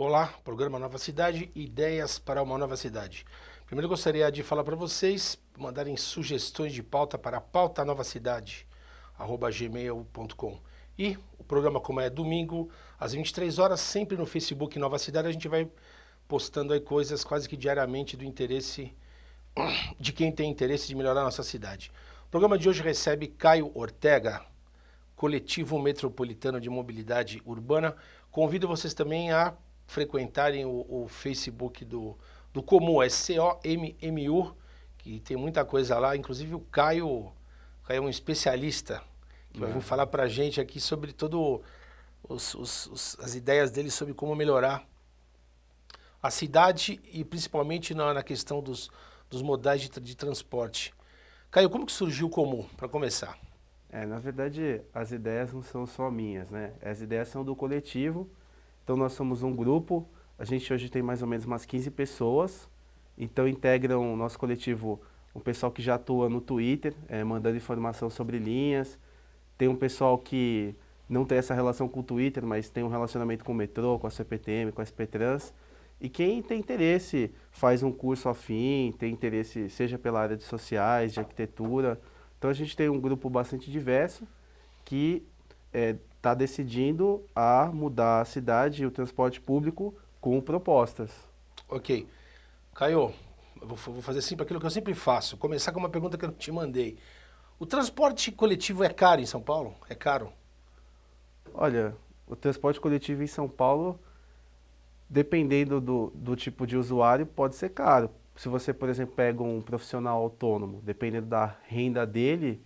Olá, programa Nova Cidade, ideias para uma nova cidade. Primeiro eu gostaria de falar para vocês, mandarem sugestões de pauta para pautanovacidade@gmail.com. E o programa, como é domingo, às 23 horas, sempre no Facebook Nova Cidade, a gente vai postando aí coisas quase que diariamente do interesse de quem tem interesse de melhorar a nossa cidade. O programa de hoje recebe Caio Ortega, Coletivo Metropolitano de Mobilidade Urbana. Convido vocês também a frequentarem o Facebook do Comum, é COMMU, que tem muita coisa lá, inclusive o Caio é um especialista que vai vir falar para a gente aqui sobre todo as ideias dele sobre como melhorar a cidade e principalmente na questão dos modais de transporte. Caio, como que surgiu o Comum, para começar? Na verdade, as ideias não são só minhas, né? As ideias são do coletivo. Então, nós somos um grupo. A gente hoje tem mais ou menos umas 15 pessoas. Então, integram o nosso coletivo um pessoal que já atua no Twitter, mandando informação sobre linhas. Tem um pessoal que não tem essa relação com o Twitter, mas tem um relacionamento com o metrô, com a CPTM, com a SPTrans. E quem tem interesse faz um curso afim, tem interesse seja pela área de sociais, de arquitetura. Então a gente tem um grupo bastante diverso que está decidindo a mudar a cidade e o transporte público com propostas. Ok. Caio, eu vou fazer sempre aquilo que eu sempre faço, começar com uma pergunta que eu te mandei. O transporte coletivo é caro em São Paulo? É caro? Olha, o transporte coletivo em São Paulo, dependendo do tipo de usuário, pode ser caro. Se você, por exemplo, pega um profissional autônomo, dependendo da renda dele,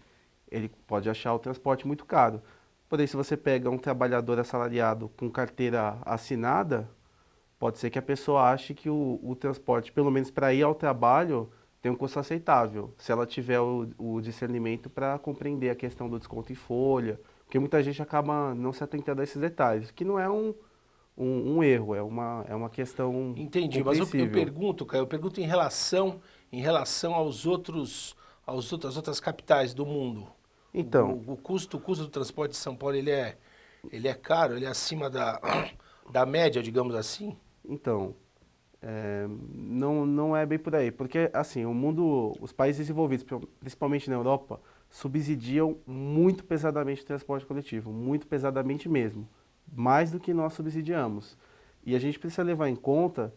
ele pode achar o transporte muito caro. Porém, se você pega um trabalhador assalariado com carteira assinada, pode ser que a pessoa ache que o transporte, pelo menos para ir ao trabalho, tem um custo aceitável, se ela tiver o discernimento para compreender a questão do desconto em folha, porque muita gente acaba não se atentando a esses detalhes, que não é um erro, é uma questão Entendi, mas eu compreensível. pergunto, Caio, eu pergunto em relação às outras capitais do mundo. Então, O custo do transporte de São Paulo, ele é caro, ele é acima da média, digamos assim? então, não é bem por aí, porque assim, o mundo, os países desenvolvidos, principalmente na Europa, subsidiam muito pesadamente o transporte coletivo, muito pesadamente mesmo, mais do que nós subsidiamos. E a gente precisa levar em conta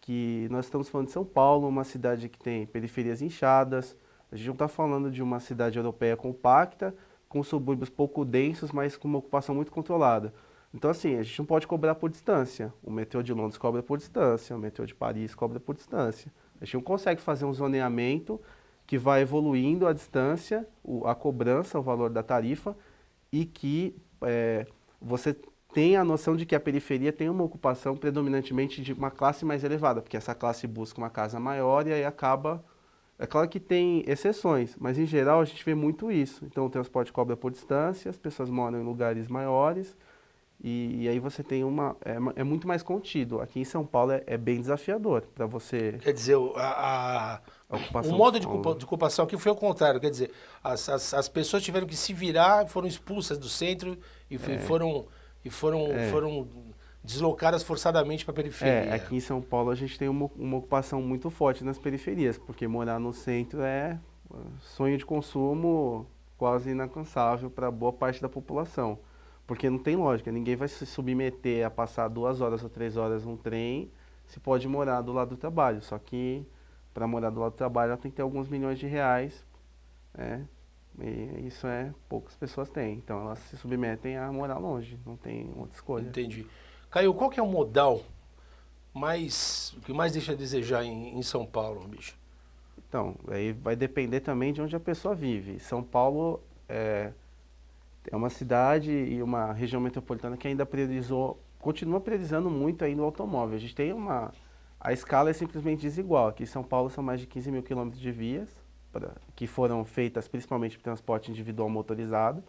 que nós estamos falando de São Paulo, uma cidade que tem periferias inchadas, a gente não está falando de uma cidade europeia compacta, com subúrbios pouco densos, mas com uma ocupação muito controlada. Então, assim, a gente não pode cobrar por distância. O metrô de Londres cobra por distância, o metrô de Paris cobra por distância. A gente não consegue fazer um zoneamento que vai evoluindo a distância, a cobrança, o valor da tarifa, e que você tenha a noção de que a periferia tem uma ocupação predominantemente de uma classe mais elevada, porque essa classe busca uma casa maior e aí acaba. É claro que tem exceções, mas em geral a gente vê muito isso. Então o transporte cobra por distância, as pessoas moram em lugares maiores. E aí você tem é muito mais contido. Aqui em São Paulo é bem desafiador para você Quer dizer, a o ocupação do modo de solo. de ocupação aqui foi o contrário. Quer dizer, as pessoas tiveram que se virar, foram expulsas do centro e foram deslocadas forçadamente para a periferia. Aqui em São Paulo a gente tem uma ocupação muito forte nas periferias, porque morar no centro é sonho de consumo quase inalcançável para boa parte da população. Porque não tem lógica, ninguém vai se submeter a passar 2 horas ou 3 horas num trem se pode morar do lado do trabalho. Só que para morar do lado do trabalho ela tem que ter alguns milhões de reais, né? E isso poucas pessoas têm. Então elas se submetem a morar longe, não tem outra escolha. Entendi. Caio, qual que é o modal que mais deixa a desejar em São Paulo, bicho? Então, aí vai depender também de onde a pessoa vive. São Paulo é uma cidade e uma região metropolitana que ainda continua priorizando muito ainda o automóvel. A gente tem a escala é simplesmente desigual. Aqui em São Paulo são mais de 15 mil quilômetros de vias, que foram feitas principalmente para transporte individual motorizado.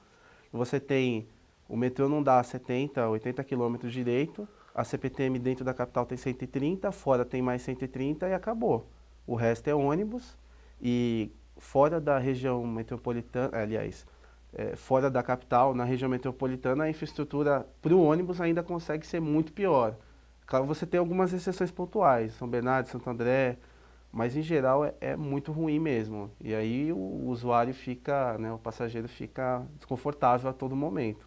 Você tem, o metrô não dá 70, 80 quilômetros direito, a CPTM dentro da capital tem 130, fora tem mais 130 e acabou. O resto é ônibus e fora da região metropolitana, aliás, fora da capital, na região metropolitana, a infraestrutura para o ônibus ainda consegue ser muito pior. Claro, você tem algumas exceções pontuais, São Bernardo, Santo André, mas em geral é muito ruim mesmo. E aí o usuário fica, né, o passageiro fica desconfortável a todo momento.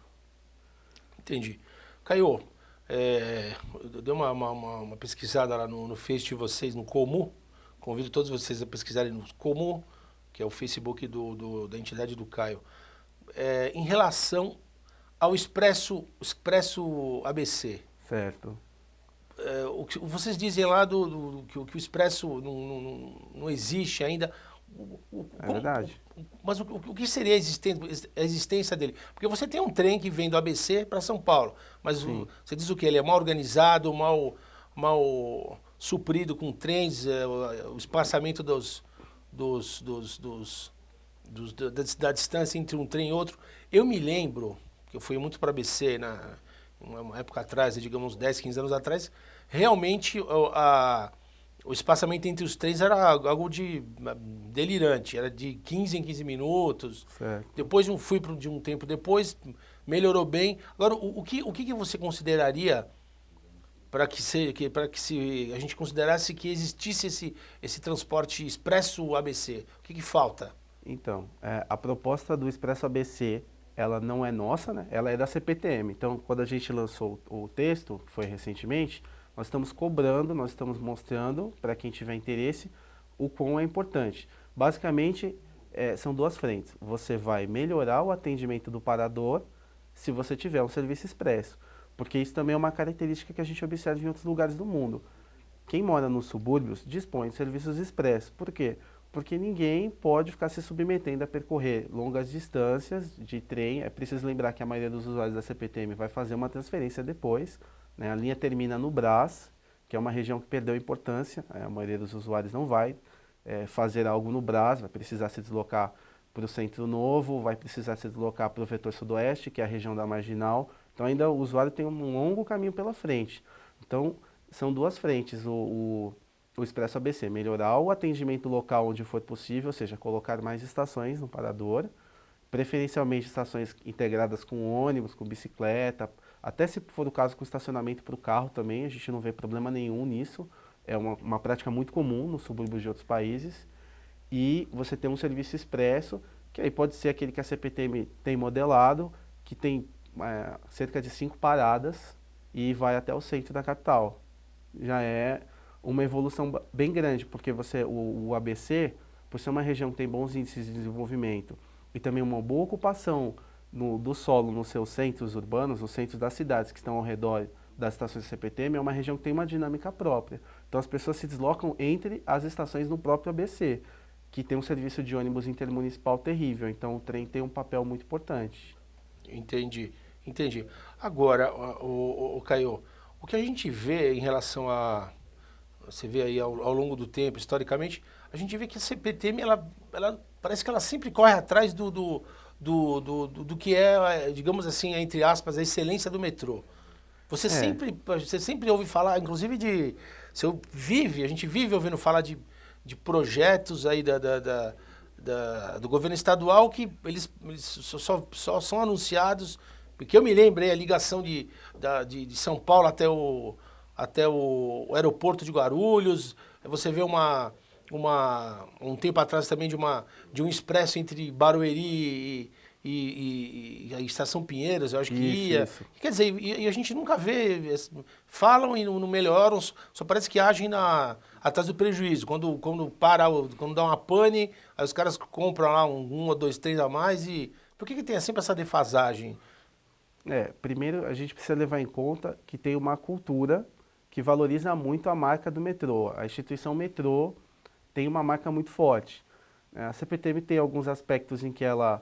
Entendi. Caio, eu dei uma pesquisada lá no Face de vocês, no Comu. Convido todos vocês a pesquisarem no Comu, que é o Facebook da entidade do Caio. Em relação ao Expresso ABC, Certo. vocês dizem lá que o Expresso não existe ainda. É verdade. Mas o que seria a existência dele? Porque você tem um trem que vem do ABC para São Paulo, mas Sim. você diz o que? Ele é mal organizado, mal suprido com trens, o espaçamento dos, dos, dos, da distância entre um trem e outro. Eu me lembro, que eu fui muito para ABC uma época atrás, digamos uns 10, 15 anos atrás, realmente o espaçamento entre os trens era algo delirante, era de 15 em 15 minutos. Certo. Depois de um tempo depois, melhorou bem. Agora, o que você consideraria para que a gente considerasse que existisse esse transporte expresso ABC? O que falta? Então, a proposta do Expresso ABC, ela não é nossa, né? Ela é da CPTM. Então, quando a gente lançou o texto, que foi recentemente, nós estamos cobrando, nós estamos mostrando para quem tiver interesse o quão é importante. Basicamente, são duas frentes. Você vai melhorar o atendimento do parador se você tiver um serviço expresso, porque isso também é uma característica que a gente observa em outros lugares do mundo. Quem mora nos subúrbios dispõe de serviços expressos. Por quê? Porque ninguém pode ficar se submetendo a percorrer longas distâncias de trem. É preciso lembrar que a maioria dos usuários da CPTM vai fazer uma transferência depois, né? A linha termina no Brás, que é uma região que perdeu importância. A maioria dos usuários não vai fazer algo no Brás, vai precisar se deslocar para o Centro Novo, vai precisar se deslocar para o vetor sudoeste, que é a região da Marginal. Então ainda o usuário tem um longo caminho pela frente. Então são duas frentes, o Expresso ABC, melhorar o atendimento local onde for possível, ou seja, colocar mais estações no parador, preferencialmente estações integradas com ônibus, com bicicleta, até se for o caso com estacionamento para o carro também, a gente não vê problema nenhum nisso, é uma prática muito comum nos subúrbios de outros países, e você tem um serviço expresso, que aí pode ser aquele que a CPTM tem modelado, que tem cerca de 5 paradas e vai até o centro da capital. Já é uma evolução bem grande, porque o ABC, por ser uma região que tem bons índices de desenvolvimento e também uma boa ocupação do solo nos seus centros urbanos, nos centros das cidades que estão ao redor das estações do CPTM, é uma região que tem uma dinâmica própria. Então as pessoas se deslocam entre as estações no próprio ABC, que tem um serviço de ônibus intermunicipal terrível. Então o trem tem um papel muito importante. Entendi, entendi. Agora, o Caio, o que a gente vê em relação a. Você vê aí ao longo do tempo, historicamente, a gente vê que a CPTM, ela parece que ela sempre corre atrás do que é, digamos assim, entre aspas, a excelência do metrô. É, Você sempre ouve falar, inclusive a gente vive ouvindo falar de projetos aí do governo estadual que eles só são anunciados, porque eu me lembrei a ligação de São Paulo até o aeroporto de Guarulhos. Você vê um tempo atrás também de um expresso entre Barueri e a Estação Pinheiros, eu acho que isso, ia. isso. Quer dizer, e a gente nunca vê, falam e não melhoram, só parece que agem atrás do prejuízo. Quando dá uma pane, aí os caras compram lá um ou dois trens a mais e... Por que tem sempre essa defasagem? Primeiro a gente precisa levar em conta que tem uma cultura que valoriza muito a marca do metrô. A instituição metrô tem uma marca muito forte. A CPTM tem alguns aspectos em que ela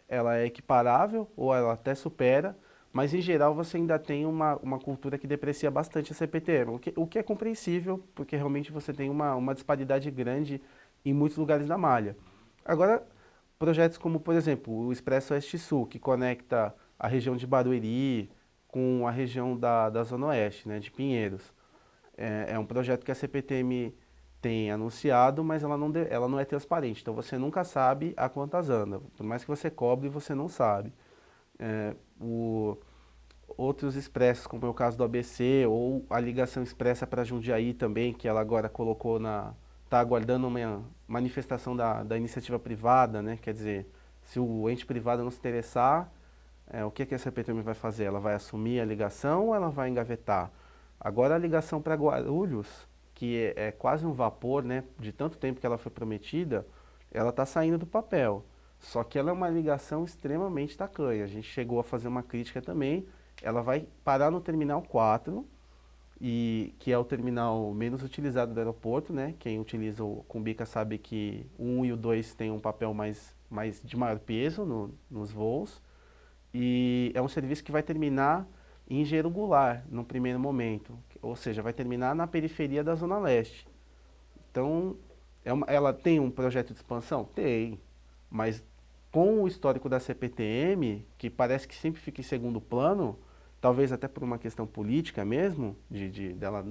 é equiparável ou ela até supera, mas em geral você ainda tem uma cultura que deprecia bastante a CPTM, o que é compreensível, porque realmente você tem uma disparidade grande em muitos lugares da malha. Agora, projetos como, por exemplo, o Expresso Oeste-Sul, que conecta a região de Barueri com a região da Zona Oeste, né, de Pinheiros. É um projeto que a CPTM tem anunciado, mas ela não é transparente. Então você nunca sabe a quantas anda. Por mais que você cobre, você não sabe. É, o, outros expressos, como é o caso do ABC, ou a ligação expressa para Jundiaí também, que ela agora colocou está aguardando uma manifestação da iniciativa privada, né? Quer dizer, se o ente privado não se interessar, o que a CPTM vai fazer? Ela vai assumir a ligação ou ela vai engavetar? Agora a ligação para Guarulhos, que é quase um vapor, né? De tanto tempo que ela foi prometida, ela está saindo do papel. Só que ela é uma ligação extremamente tacanha. A gente chegou a fazer uma crítica também. Ela vai parar no Terminal 4, que é o terminal menos utilizado do aeroporto, né? Quem utiliza o Cumbica sabe que o 1 e o 2 têm um papel mais de maior peso nos voos. E é um serviço que vai terminar em Engenheiro Goulart, no primeiro momento. Ou seja, vai terminar na periferia da Zona Leste. Então, ela tem um projeto de expansão? Tem. Mas com o histórico da CPTM, que parece que sempre fica em segundo plano, talvez até por uma questão política mesmo, dela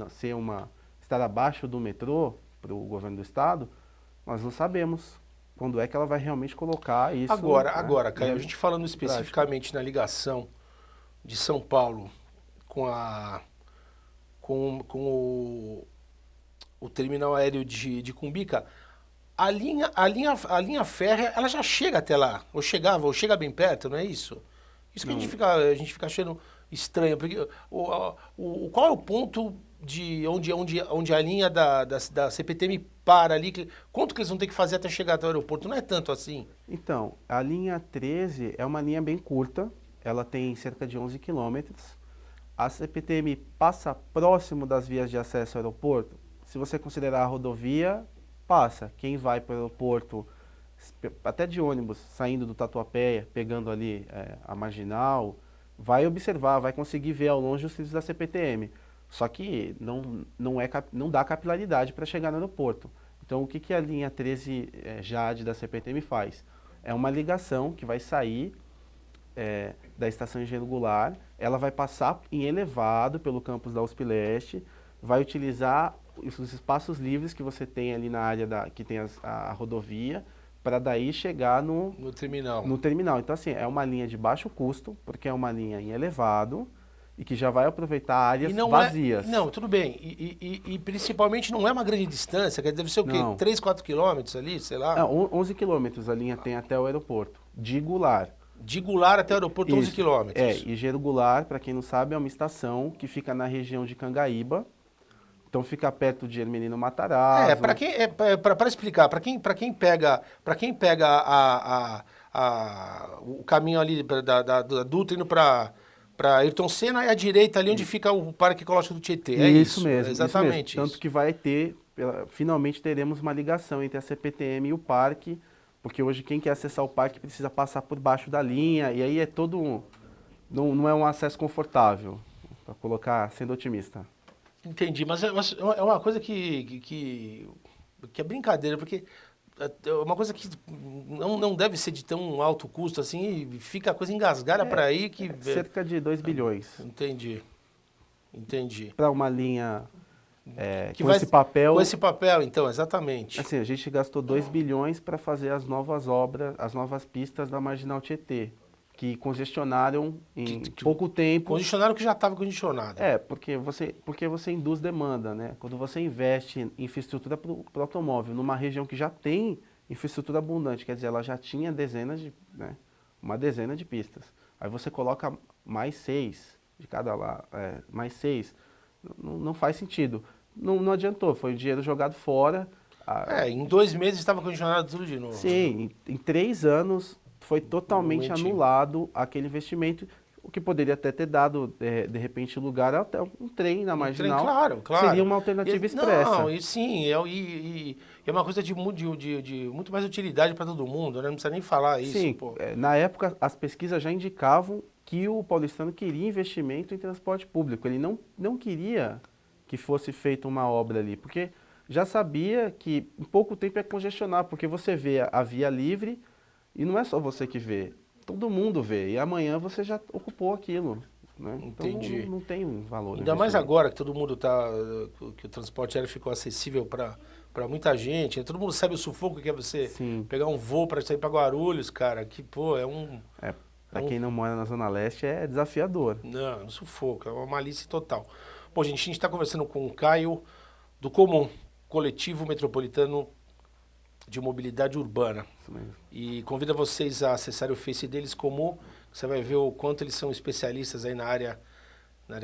estar abaixo do metrô para o governo do estado, nós não sabemos quando é que ela vai realmente colocar isso. Agora, Caio, a gente falando especificamente na ligação de São Paulo com o terminal aéreo de Cumbica, a linha férrea, ela já chega até lá, ou chega bem perto, não é isso? Isso que a gente fica achando estranho, porque qual é o ponto de onde a linha da CPTM para ali, quanto que eles vão ter que fazer até chegar até o aeroporto? Não é tanto assim. Então, a linha 13 é uma linha bem curta, ela tem cerca de 11 quilômetros. A CPTM passa próximo das vias de acesso ao aeroporto. Se você considerar a rodovia, passa. Quem vai para o aeroporto, até de ônibus, saindo do Tatuapé, pegando ali a Marginal, vai observar, vai conseguir ver ao longe os trilhos da CPTM. Só que não dá capilaridade para chegar no aeroporto. Então, o que a linha 13 JAD da CPTM faz? É uma ligação que vai sair da estação Engenheiro Goulart, ela vai passar em elevado pelo campus da USP Leste, vai utilizar os espaços livres que você tem ali na área que tem a rodovia, para daí chegar no terminal. Então, assim, é uma linha de baixo custo, porque é uma linha em elevado, e que já vai aproveitar áreas vazias. Não, tudo bem. E principalmente não é uma grande distância, deve ser o quê? Não. 3, 4 quilômetros ali, sei lá? 11 quilômetros a linha tem até o aeroporto, de Goulart. De Goulart até o aeroporto, Isso. 11 quilômetros. E Engenheiro Goulart, para quem não sabe, é uma estação que fica na região de Cangaíba. Então fica perto de Hermelino Matarazzo. Para explicar, para quem pega o caminho ali da Dutra indo para Ayrton Senna, é à direita ali onde fica o Parque Ecológico do Tietê. É isso mesmo. Exatamente isso mesmo. Tanto que vai finalmente teremos uma ligação entre a CPTM e o parque, porque hoje quem quer acessar o parque precisa passar por baixo da linha, e aí é não é um acesso confortável, para colocar, sendo otimista. Entendi, mas é uma coisa que é brincadeira, porque é uma coisa que não deve ser de tão alto custo assim, e fica a coisa engasgada para aí que... cerca de 2 bilhões. Entendi. Para uma linha esse papel... Com esse papel, então, exatamente. Assim, a gente gastou 2 bilhões para fazer as novas obras, as novas pistas da Marginal Tietê, que congestionaram em pouco tempo. Congestionaram que já estava congestionado. Porque você induz demanda, né? Quando você investe em infraestrutura para o automóvel, numa região que já tem infraestrutura abundante, quer dizer, ela já tinha uma dezena de pistas. Aí você coloca mais 6 de cada lado, mais 6, não faz sentido. Não adiantou, foi o dinheiro jogado fora. Em 2 meses estava congestionado tudo de novo. Sim, em 3 anos... foi totalmente anulado aquele investimento, o que poderia até ter dado, de repente, lugar até um trem na Marginal. Claro. Seria uma alternativa expressa. Não, é uma coisa de muito mais utilidade para todo mundo, né? Não precisa nem falar isso. Sim, na época as pesquisas já indicavam que o paulistano queria investimento em transporte público. Ele não queria que fosse feita uma obra ali, porque já sabia que em pouco tempo ia congestionar, porque você vê a via livre... E não é só você que vê, todo mundo vê. E amanhã você já ocupou aquilo. Né? Entendi. Então não tem valor. Ainda mais agora que todo mundo que o transporte aéreo ficou acessível para muita gente. Né? Todo mundo sabe o sufoco que é você pegar um voo para sair para Guarulhos, cara. Que, pô, Para quem não mora na Zona Leste é desafiador. Não, no sufoco, é uma malícia total. Bom, gente, a gente está conversando com o Caio do Comum, Coletivo Metropolitano de Mobilidade Urbana. Isso mesmo. E convido vocês a acessarem o Face deles, Comum, que você vai ver o quanto eles são especialistas aí na área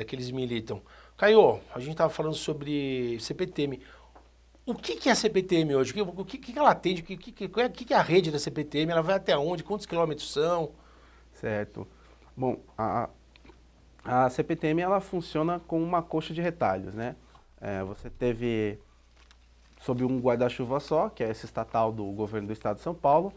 que eles militam. Caio, a gente estava falando sobre CPTM. O que é a CPTM hoje? O que ela atende? O que é a rede da CPTM? Ela vai até onde? Quantos quilômetros são? Certo. Bom, a CPTM ela funciona como uma coxa de retalhos, né? Você teve, sob um guarda-chuva só, que é esse estatal do governo do estado de São Paulo,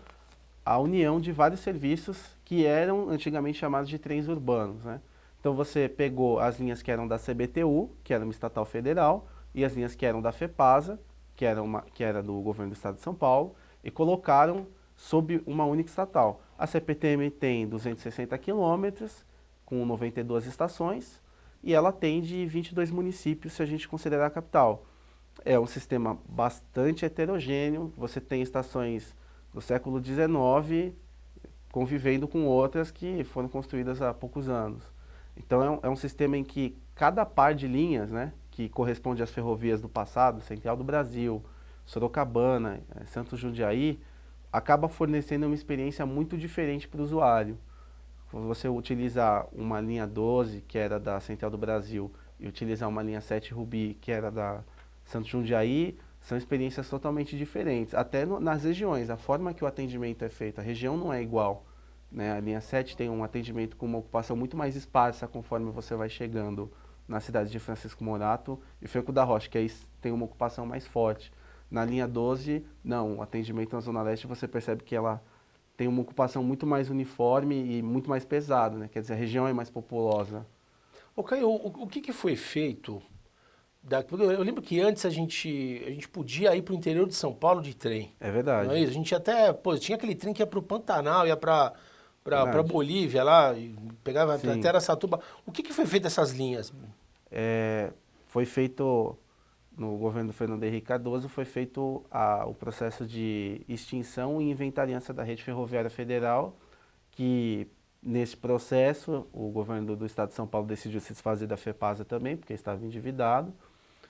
a união de vários serviços que eram antigamente chamados de trens urbanos, né? Então você pegou as linhas que eram da CBTU, que era uma estatal federal, e as linhas que eram da FEPASA, que era do governo do estado de São Paulo, e colocaram sob uma única estatal. A CPTM tem 260 quilômetros, com 92 estações, e ela atende 22 municípios, se a gente considerar a capital. É um sistema bastante heterogêneo, você tem estações do século XIX convivendo com outras que foram construídas há poucos anos. Então é um sistema em que cada par de linhas, né, que corresponde às ferrovias do passado, Central do Brasil, Sorocabana, Santos Jundiaí, acaba fornecendo uma experiência muito diferente para o usuário. Quando você utilizar uma linha 12, que era da Central do Brasil, e utilizar uma linha 7 Rubi, que era da Santos Jundiaí, são experiências totalmente diferentes. Até nas regiões, a forma que o atendimento é feito, a região não é igual, né? A linha 7 tem um atendimento com uma ocupação muito mais esparsa conforme você vai chegando na cidade de Francisco Morato e Franco da Rocha, que aí tem uma ocupação mais forte. Na linha 12, não, o atendimento na Zona Leste você percebe que ela tem uma ocupação muito mais uniforme e muito mais pesada, né? Quer dizer, a região é mais populosa. Ô, Caio, o que foi feito? Porque eu lembro que antes a gente podia ir para o interior de São Paulo de trem. É verdade. Não é isso? A gente até, pô, tinha aquele trem que ia para o Pantanal, ia para Verdade. Bolívia lá, e pegava até Sim. Araçatuba. O que foi feito dessas linhas? Foi feito, no governo do Fernando Henrique Cardoso, foi feito o processo de extinção e inventariança da rede ferroviária federal, que nesse processo o governo do estado de São Paulo decidiu se desfazer da FEPASA também, porque estava endividado.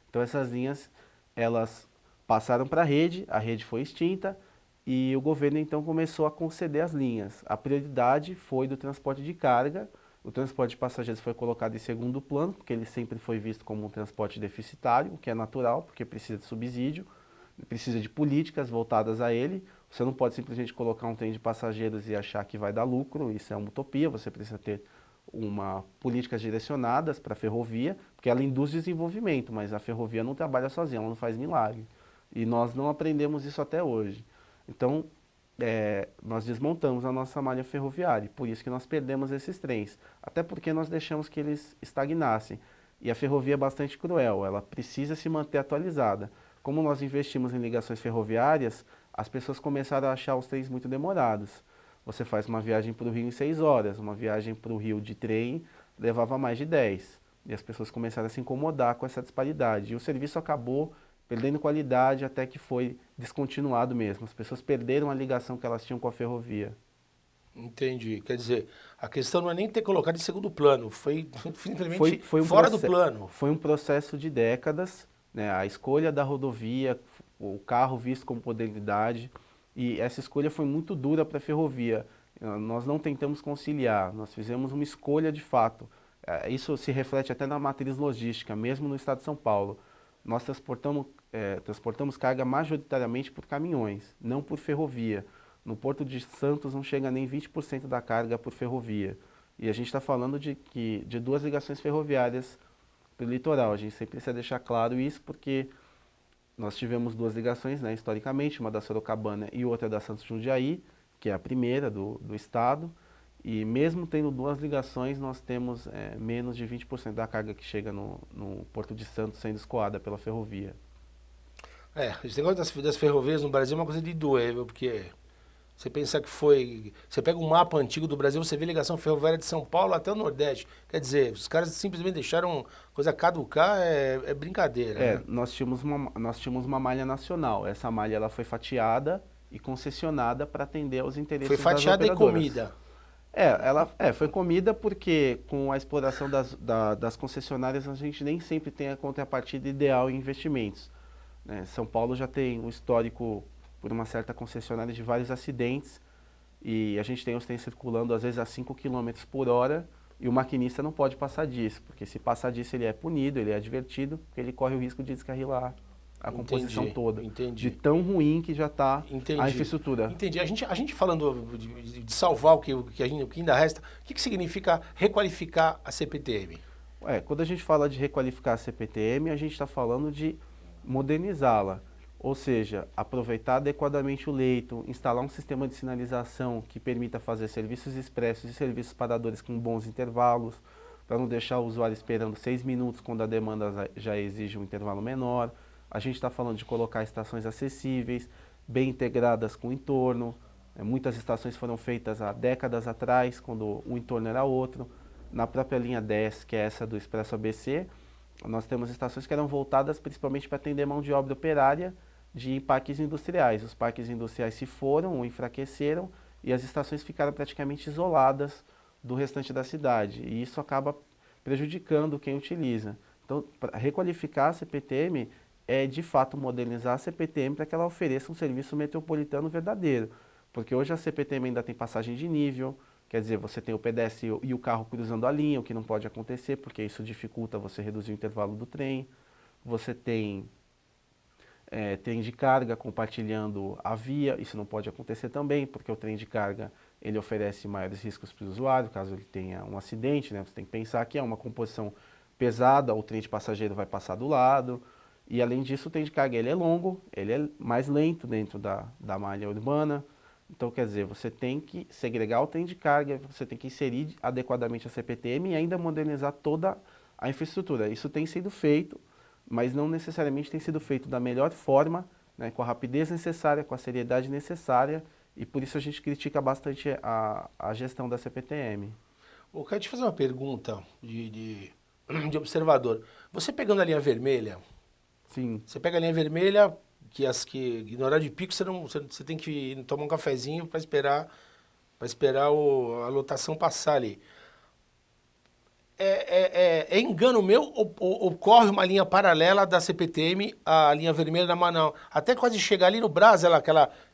Então essas linhas, elas passaram para a rede foi extinta e o governo então começou a conceder as linhas. A prioridade foi do transporte de carga, o transporte de passageiros foi colocado em segundo plano, porque ele sempre foi visto como um transporte deficitário, o que é natural, porque precisa de subsídio, precisa de políticas voltadas a ele. Você não pode simplesmente colocar um trem de passageiros e achar que vai dar lucro, isso é uma utopia, você precisa ter políticas direcionadas para a ferrovia, porque ela induz desenvolvimento, mas a ferrovia não trabalha sozinha, ela não faz milagre. E nós não aprendemos isso até hoje. Então, nós desmontamos a nossa malha ferroviária, por isso que nós perdemos esses trens. Até porque nós deixamos que eles estagnassem. E a ferrovia é bastante cruel, ela precisa se manter atualizada. Como nós investimos em ligações ferroviárias, as pessoas começaram a achar os trens muito demorados. Você faz uma viagem para o Rio em 6 horas, uma viagem para o Rio de trem levava mais de 10. E as pessoas começaram a se incomodar com essa disparidade. E o serviço acabou perdendo qualidade até que foi descontinuado mesmo. As pessoas perderam a ligação que elas tinham com a ferrovia. Entendi. Quer dizer, a questão não é nem ter colocado em segundo plano, foi simplesmente Foi fora do plano. Foi um processo de décadas, né? A escolha da rodovia, o carro visto como modernidade, e essa escolha foi muito dura para a ferrovia. Nós não tentamos conciliar, nós fizemos uma escolha de fato. Isso se reflete até na matriz logística, mesmo no estado de São Paulo. Nós transportamos carga majoritariamente por caminhões, não por ferrovia. No Porto de Santos não chega nem 20% da carga por ferrovia. E a gente está falando de 2 ligações ferroviárias para o litoral. A gente sempre precisa deixar claro isso porque nós tivemos 2 ligações, né, historicamente, uma da Sorocabana e outra da Santos Jundiaí, que é a primeira do estado. E mesmo tendo 2 ligações, nós temos menos de 20% da carga que chega no Porto de Santos sendo escoada pela ferrovia. Esse negócio das ferrovias no Brasil é uma coisa de doer, viu? Porque você pensar que foi... Você pega um mapa antigo do Brasil, você vê ligação ferroviária de São Paulo até o Nordeste. Quer dizer, os caras simplesmente deixaram coisa caducar, é brincadeira. Né? Nós tínhamos uma malha nacional. Essa malha ela foi fatiada e concessionada para atender aos interesses das operadoras. Foi fatiada e comida. Foi comida porque com a exploração das concessionárias a gente nem sempre tem a contrapartida ideal em investimentos, né? São Paulo já tem um histórico por uma certa concessionária de vários acidentes e a gente tem os trens circulando às vezes a 5 km por hora e o maquinista não pode passar disso, porque se passar disso ele é punido, ele é advertido, porque ele corre o risco de descarrilar a composição toda, de tão ruim que já está a infraestrutura. Entendi. A gente falando de salvar o que ainda resta, o que significa requalificar a CPTM? Quando a gente fala de requalificar a CPTM, a gente está falando de modernizá-la, ou seja, aproveitar adequadamente o leito, instalar um sistema de sinalização que permita fazer serviços expressos e serviços paradores com bons intervalos, para não deixar o usuário esperando 6 minutos quando a demanda já exige um intervalo menor. A gente está falando de colocar estações acessíveis, bem integradas com o entorno. Muitas estações foram feitas há décadas atrás, quando o entorno era outro. Na própria linha 10, que é essa do Expresso ABC, nós temos estações que eram voltadas principalmente para atender mão de obra operária de parques industriais. Os parques industriais se foram ou enfraqueceram e as estações ficaram praticamente isoladas do restante da cidade. E isso acaba prejudicando quem utiliza. Então, para requalificar a CPTM é de fato modernizar a CPTM para que ela ofereça um serviço metropolitano verdadeiro. Porque hoje a CPTM ainda tem passagem de nível, quer dizer, você tem o pedestre e o carro cruzando a linha, o que não pode acontecer, porque isso dificulta você reduzir o intervalo do trem. Você tem trem de carga compartilhando a via, isso não pode acontecer também, porque o trem de carga ele oferece maiores riscos para o usuário, caso ele tenha um acidente, né? Você tem que pensar que é uma composição pesada, o trem de passageiro vai passar do lado. E além disso, o trem de carga ele é longo, ele é mais lento dentro da malha urbana. Então, quer dizer, você tem que segregar o trem de carga, você tem que inserir adequadamente a CPTM e ainda modernizar toda a infraestrutura. Isso tem sido feito, mas não necessariamente tem sido feito da melhor forma, né, com a rapidez necessária, com a seriedade necessária, e por isso a gente critica bastante a gestão da CPTM. Eu quero te fazer uma pergunta de observador. Você pegando a linha vermelha... Sim. Você pega a linha vermelha, que no horário de pico você tem que tomar um cafezinho para esperar a lotação passar ali. É engano meu ou corre uma linha paralela da CPTM à linha vermelha da Manaus? Até quase chegar ali no Brás,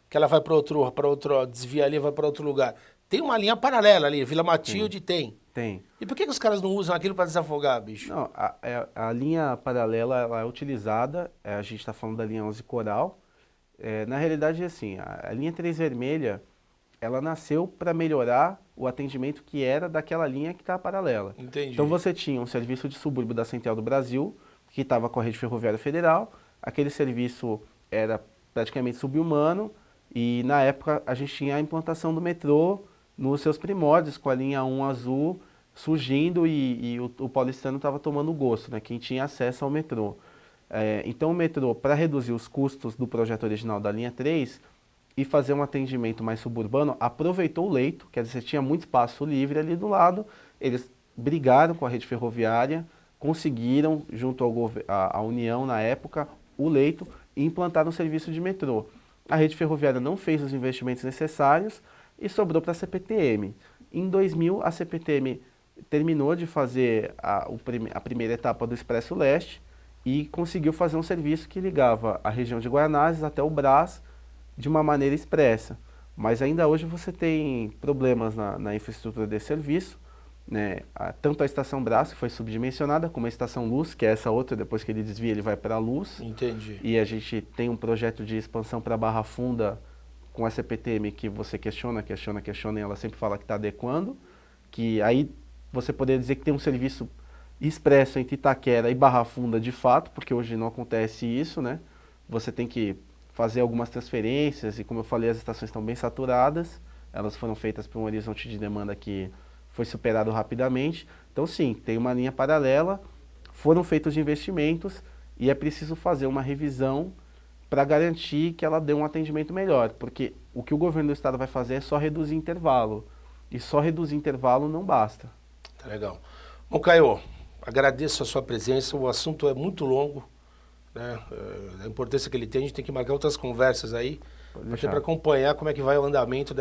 que ela vai para outro, desvia ali, vai para outro lugar. Tem uma linha paralela ali, Vila Matilde tem. Tem. E por que os caras não usam aquilo para desafogar, bicho? Não, a linha paralela ela é utilizada, a gente está falando da linha 11 Coral. Na realidade, assim, a linha 3 vermelha, ela nasceu para melhorar o atendimento que era daquela linha que está paralela. Entendi. Então você tinha um serviço de subúrbio da Central do Brasil, que estava com a Rede Ferroviária Federal. Aquele serviço era praticamente sub-humano e na época a gente tinha a implantação do metrô nos seus primórdios, com a linha 1 azul surgindo e o paulistano estava tomando gosto, né? Quem tinha acesso ao metrô. Então o metrô, para reduzir os custos do projeto original da linha 3 e fazer um atendimento mais suburbano, aproveitou o leito, quer dizer, você tinha muito espaço livre ali do lado, eles brigaram com a rede ferroviária, conseguiram, junto à União na época, o leito e implantaram um serviço de metrô. A rede ferroviária não fez os investimentos necessários e sobrou para a CPTM. Em 2000, a CPTM terminou de fazer a primeira etapa do Expresso Leste e conseguiu fazer um serviço que ligava a região de Guaianazes até o Brás de uma maneira expressa. Mas ainda hoje você tem problemas na infraestrutura desse serviço, né? Tanto a Estação Brás, que foi subdimensionada, como a Estação Luz, que é essa outra, depois que ele desvia, ele vai para a Luz. Entendi. E a gente tem um projeto de expansão para Barra Funda com a CPTM que você questiona e ela sempre fala que está adequando, que aí você poderia dizer que tem um serviço expresso entre Itaquera e Barra Funda de fato, porque hoje não acontece isso, né? Você tem que fazer algumas transferências e, como eu falei, as estações estão bem saturadas, elas foram feitas para um horizonte de demanda que foi superado rapidamente. Então sim, tem uma linha paralela, foram feitos investimentos e é preciso fazer uma revisão para garantir que ela dê um atendimento melhor, porque o que o governo do estado vai fazer é só reduzir intervalo, e só reduzir intervalo não basta. Tá legal. Bom, Caio, agradeço a sua presença, o assunto é muito longo, né? A importância que ele tem, a gente tem que marcar outras conversas aí, para acompanhar como é que vai o andamento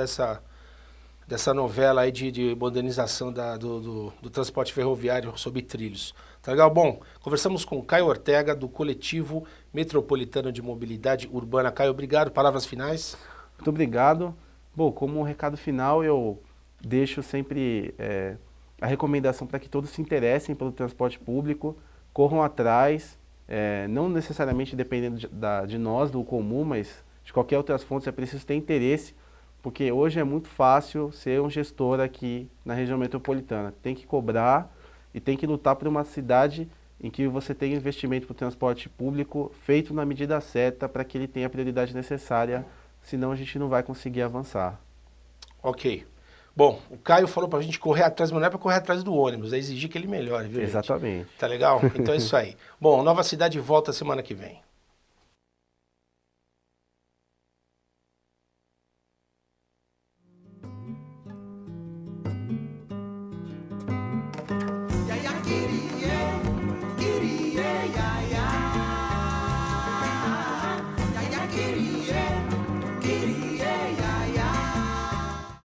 dessa novela aí de modernização do transporte ferroviário sobre trilhos. Tá legal? Bom, conversamos com Caio Ortega, do Coletivo Metropolitano de Mobilidade Urbana. Caio, obrigado. Palavras finais? Muito obrigado. Bom, como um recado final, eu deixo sempre a recomendação para que todos se interessem pelo transporte público, corram atrás, não necessariamente dependendo de nós, do comum, mas de qualquer outras fontes, é preciso ter interesse, porque hoje é muito fácil ser um gestor aqui na região metropolitana. Tem que cobrar e tem que lutar por uma cidade em que você tenha investimento para o transporte público feito na medida certa para que ele tenha a prioridade necessária, senão a gente não vai conseguir avançar. Ok. Bom, o Caio falou pra gente correr atrás, mas não é pra correr atrás do ônibus, é exigir que ele melhore, viu, gente? Exatamente. Tá legal? Então é isso aí. Bom, Nova Cidade volta semana que vem.